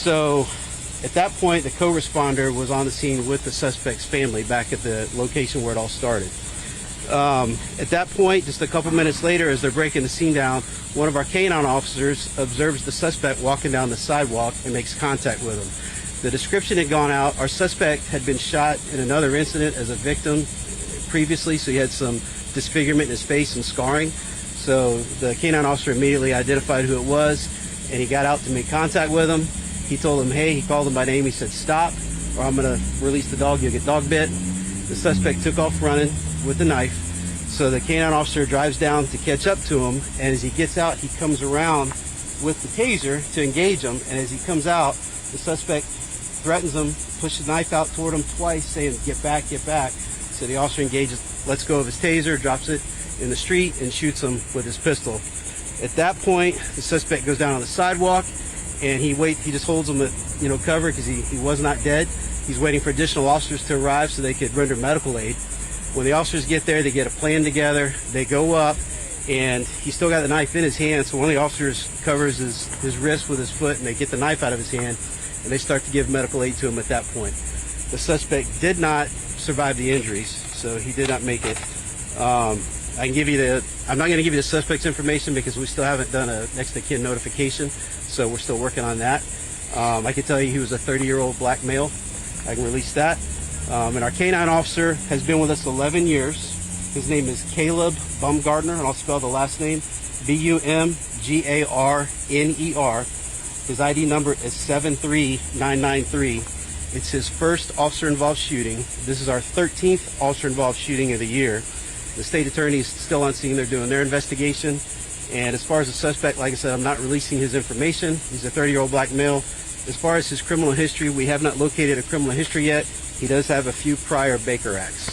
So at that point, the co-responder was on the scene with the suspect's family back at the location where it all started. At that point, just a couple minutes later, as they're breaking the scene down, one of our canine officers observes the suspect walking down the sidewalk and makes contact with him. The description had gone out. Our suspect had been shot in another incident as a victim previously, so he had some disfigurement in his face and scarring. So the canine officer immediately identified who it was, and he got out to make contact with him. He told him, hey, he called him by name. He said, stop, or I'm going to release the dog. You'll get dog bit. The suspect took off running with the knife. So the canine officer drives down to catch up to him, and as he gets out, he comes around with the taser to engage him. And as he comes out, the suspect threatens him, pushes the knife out toward him twice, saying, get back, get back. So the officer engages, lets go of his taser, drops it in the street, and shoots him with his pistol. At that point, the suspect goes down on the sidewalk, and he just holds him at cover because he was not dead. He's waiting for additional officers to arrive so they could render medical aid. When the officers get there, they get a plan together. They go up, and he's still got the knife in his hand, so one of the officers covers his wrist with his foot, and they get the knife out of his hand, and they start to give medical aid to him at that point. The suspect did not survive the injuries, so he did not make it. I'm not going to give you the suspect's information because we still haven't done a next of kin notification, so we're still working on that. I can tell you he was a 30-year-old black male. I can release that. And our canine officer has been with us 11 years. His name is Caleb Bumgardner, and I'll spell the last name, Bumgarner. His ID number is 73993. It's his first officer-involved shooting. This is our 13th officer-involved shooting of the year. The state attorney is still on scene. They're doing their investigation. And as far as the suspect, like I said, I'm not releasing his information. He's a 30-year-old black male. As far as his criminal history, we have not located a criminal history yet. He does have a few prior Baker Acts.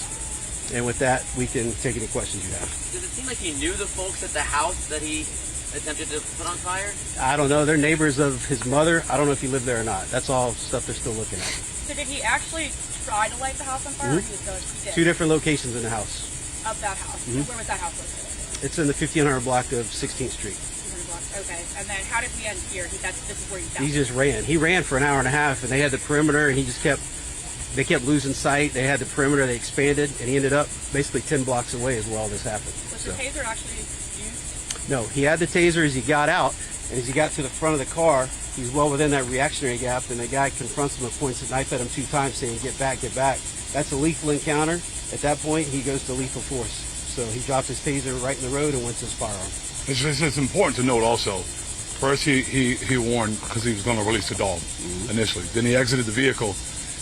And with that, we can take any questions you have. Does it seem like he knew the folks at the house that he attempted to put on fire? I don't know. They're neighbors of his mother. I don't know if he lived there or not. That's all stuff they're still looking at. So did he actually try to light the house on fire? Or he was going to Two different locations in the house. Of that house? Where was that house located? It's in the 1500 block of 16th Street. Okay, and then how did we end here? This is where he died. He just ran. He ran for an hour and a half, and they had the perimeter, and they kept losing sight. They had the perimeter, they expanded, and he ended up basically 10 blocks away is where all this happened. Was the taser actually used? No, he had the taser as he got out, and as he got to the front of the car, he's well within that reactionary gap, and the guy confronts him and points the knife at him 2 times, saying, get back, get back. That's a lethal encounter. At that point, he goes to lethal force. So he dropped his taser right in the road and went to his firearm. It's important to note also, first he warned because he was going to release the dog initially. Then he exited the vehicle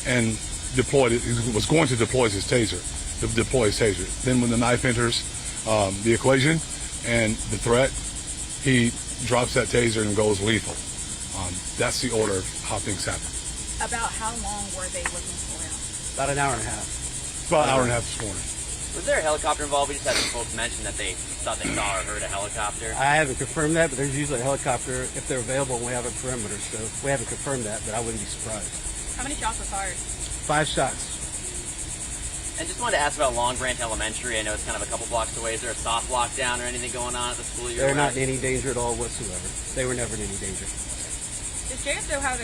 and deployed it. He was going to deploy his taser. Then when the knife enters the equation and the threat, he drops that taser and goes lethal. That's the order of how things happen. About how long were they looking for him? About an hour and a half. About an hour and a half this morning. Was there a helicopter involved? We just had some folks mention that they thought they saw or heard a helicopter. I haven't confirmed that, but there's usually a helicopter if they're available and we have a perimeter. So we haven't confirmed that, but I wouldn't be surprised. How many shots were fired? 5 shots. And just wanted to ask about Long Branch Elementary. I know it's kind of a couple blocks away. Is there a soft lockdown or anything going on at the school you're They're not in any danger at all whatsoever. They were never in any danger. Does JSO have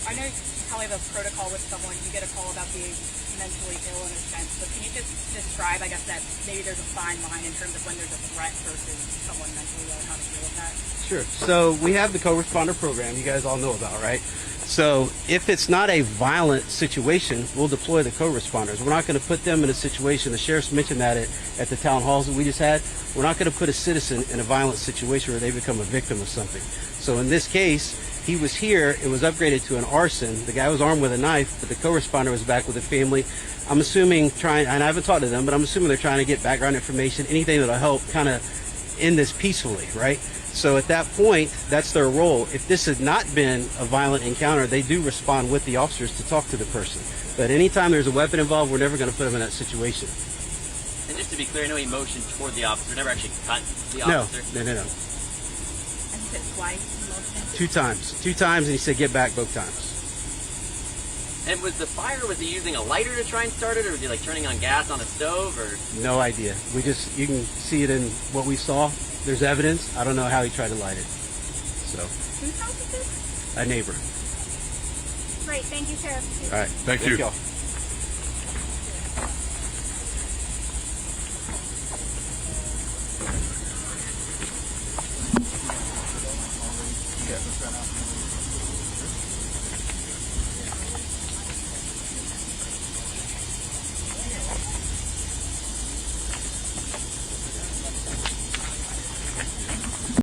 I know you probably have a protocol with someone, you get a call about being mentally ill in a sense, but can you just describe, I guess, that maybe there's a fine line in terms of when there's a threat versus someone mentally ill and how to deal with that? Sure. So we have the co-responder program you guys all know about, right? So if it's not a violent situation, we'll deploy the co-responders. We're not going to put them in a situation, the sheriff's mentioned that at the town halls that we just had, we're not going to put a citizen in a violent situation where they become a victim of something. So in this case, he was here, it was upgraded to an arson. The guy was armed with a knife, but the co-responder was back with the family. I'm assuming and I haven't talked to them, but I'm assuming they're trying to get background information, anything that'll help kind of end this peacefully, right? So at that point, that's their role. If this had not been a violent encounter, they do respond with the officers to talk to the person. But anytime there's a weapon involved, we're never going to put them in that situation. And just to be clear, I know he motioned toward the officer, never actually cut the officer. No. And he said twice? 2 times. 2 times, and he said get back both times. And was he using a lighter to try and start it, or was he like turning on gas on a stove, or? No idea. You can see it in what we saw. There's evidence. I don't know how he tried to light it. So. Whose house is this? A neighbor. Great. Thank you, Sheriff. All right. Thank you. y'all. Yeah.